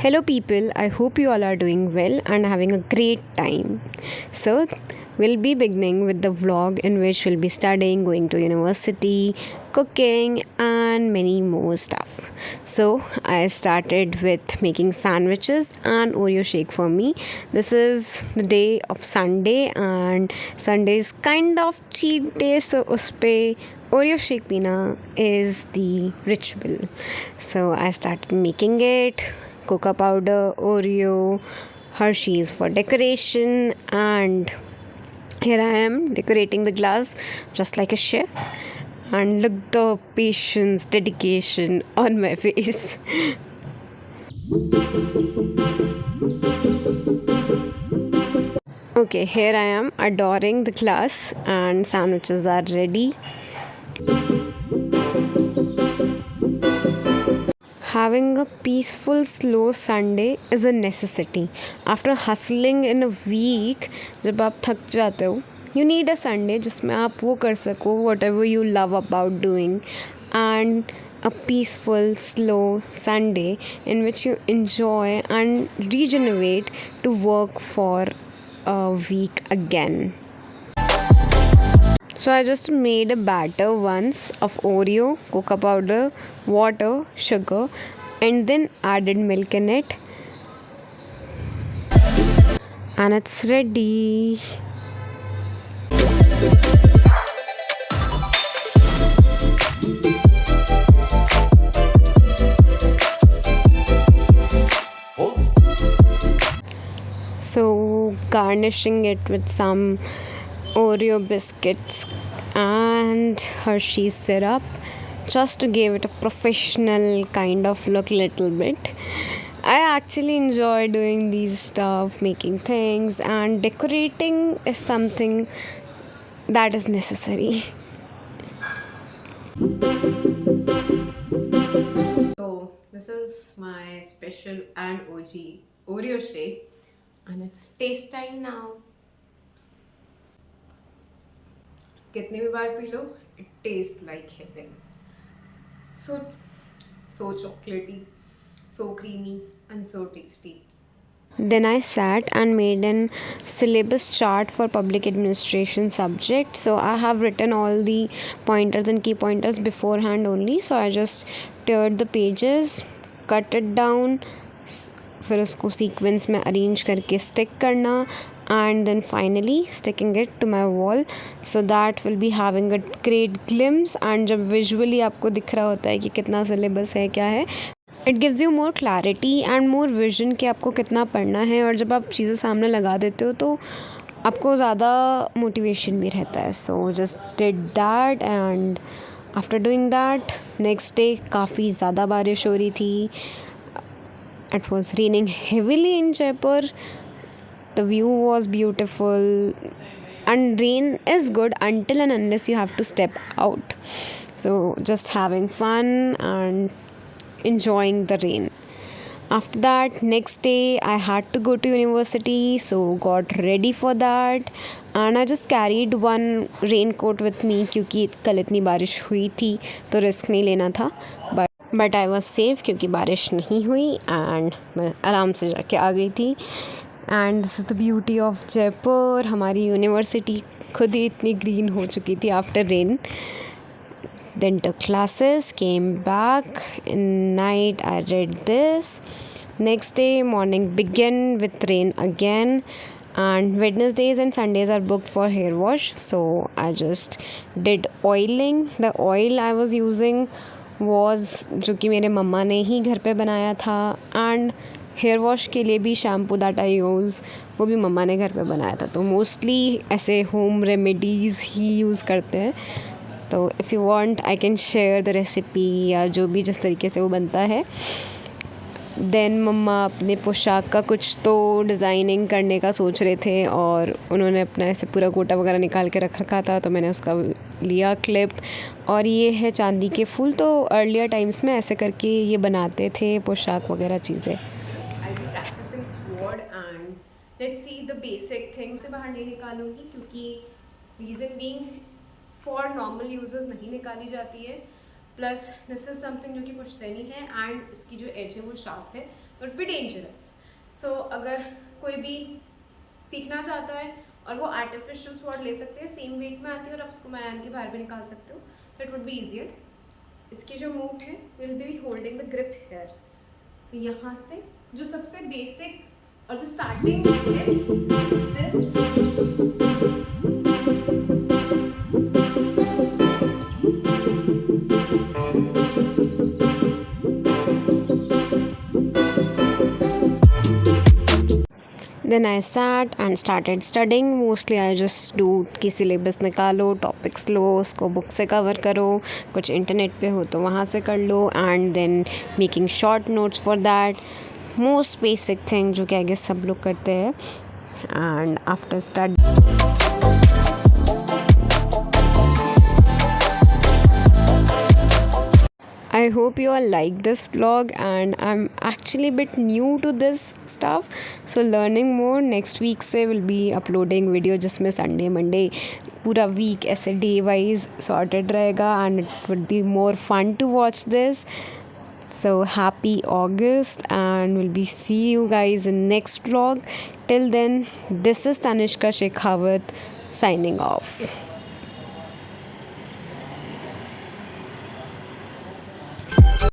Hello, people. I hope you all are doing well and having a great time. So, we'll be beginning with the vlog in which we'll be studying, going to university, cooking, and many more stuff. So, I started with making sandwiches and Oreo shake for me. This is the day of Sunday, and Sunday is kind of cheat day, so uspe Oreo shake pina is the ritual. So, I started making it cocoa powder, Oreo, Hershey's for decoration, and here I am decorating the glass just like a chef. And look the patience, dedication on my face. Okay, here I am adoring the glass, and sandwiches are ready. Having a peaceful, slow Sunday is a necessity. After hustling in a week, जब आप थक जाते हो, you need a Sunday जिसमें आप वो कर सको whatever you love about doing, and a peaceful, slow Sunday in which you enjoy and regenerate to work for a week again. So I just made a batter once of Oreo, cocoa powder, water, sugar, and then added milk in it. And it's ready. So garnishing it with some Oreo biscuits and Hershey's syrup just to give it a professional kind of look little bit. I actually enjoy doing these stuff, making things, and decorating is something that is necessary. So this is my special and OG Oreo shake, and it's taste time now. कितने भी बार पी लो, it tastes like heaven. So chocolatey, so creamy, and so tasty. Then I sat and made an syllabus chart for public administration subject. So I have written all the pointers and key pointers beforehand only. So I just teared the pages, cut it down, फिर उसको sequence में arrange करके stick करना, and then finally sticking it to my wall so that will be having a great glimpse. And जब visually आपको दिख रहा होता है कि कितना syllabus है क्या है, it gives you more clarity and more vision कि आपको कितना पढ़ना है, और जब आप चीज़ें सामने लगा देते हो तो आपको ज़्यादा मोटिवेशन भी रहता है. So just did that, and after doing that next day काफ़ी ज़्यादा बारिश हो रही थी. It was raining heavily in Jaipur. The view was beautiful, and rain is good until and unless you have to step out. So just having fun and enjoying the rain. After that, next day I had to go to university, so got ready for that, and I just carried one raincoat with me क्योंकि कल इतनी बारिश हुई थी तो risk नहीं लेना था. बट आई वॉज सेफ क्योंकि बारिश नहीं हुई एंड मैं आराम से जाके आ गई थी. And this is the beauty of Jaipur. हमारी यूनिवर्सिटी खुद ही इतनी ग्रीन हो चुकी थी after rain. Then took classes, came back. In night I read this. Next day morning began with rain again, and Wednesdays and Sundays are booked for hair wash. So I just did oiling. The oil I was using was जो कि मेरे मम्मा ने ही घर पे बनाया था, and hair wash के लिए भी शैम्पू दैट आई यूज़ वो भी मम्मा ने घर पे बनाया था. तो मोस्टली ऐसे होम रेमेडीज़ ही यूज़ करते हैं. तो if you want I can share the recipe या जो भी जिस तरीके से वो बनता है. देन मम्मा अपने पोशाक का कुछ तो डिज़ाइनिंग करने का सोच रहे थे, और उन्होंने अपना ऐसे पूरा गोटा वगैरह निकाल के रख रखा था, तो मैंने उसका लिया क्लिप. और ये है चांदी के फूल. तो अर्लियर टाइम्स में ऐसे करके ये बनाते थे पोशाक वगैरह चीज़ें. I'll be practicing sword, and let's see the basic things से बाहर नहीं निकालूंगी क्योंकि reason being for normal users नहीं निकाली जाती है. प्लस दिस इज समथिंग जो कि पुश्तैनी है, एंड इसकी जो एज है वो शार्प है, वुड बी डेंजरस. सो अगर कोई भी सीखना चाहता है और वो आर्टिफिशियल स्वॉर्ड ले सकते हैं, सेम वेट में आती है और आप उसको मैन के बाहर भी निकाल सकते हो, तो इट वुड बी ईजियर. इसकी जो मूव है will be holding the grip here. तो यहाँ से जो सबसे बेसिक और जो starting is this. Then I sat and started studying. Mostly I just do कि syllabus निकालो, topics लो, उसको book से cover करो, कुछ internet पे हो तो वहाँ से कर लो, and then making short notes for that. Most basic thing जो कि I guess सब लोग करते हैं. And after study I hope you all like this vlog, and I'm actually a bit new to this stuff, so learning more. Next week से will be uploading video जिसमें Sunday Monday पूरा week ऐसे day wise sorted रहेगा, and it would be more fun to watch this. So happy August, and we'll be see you guys in next vlog. Till then, this is Tanishka Shekhawat signing off.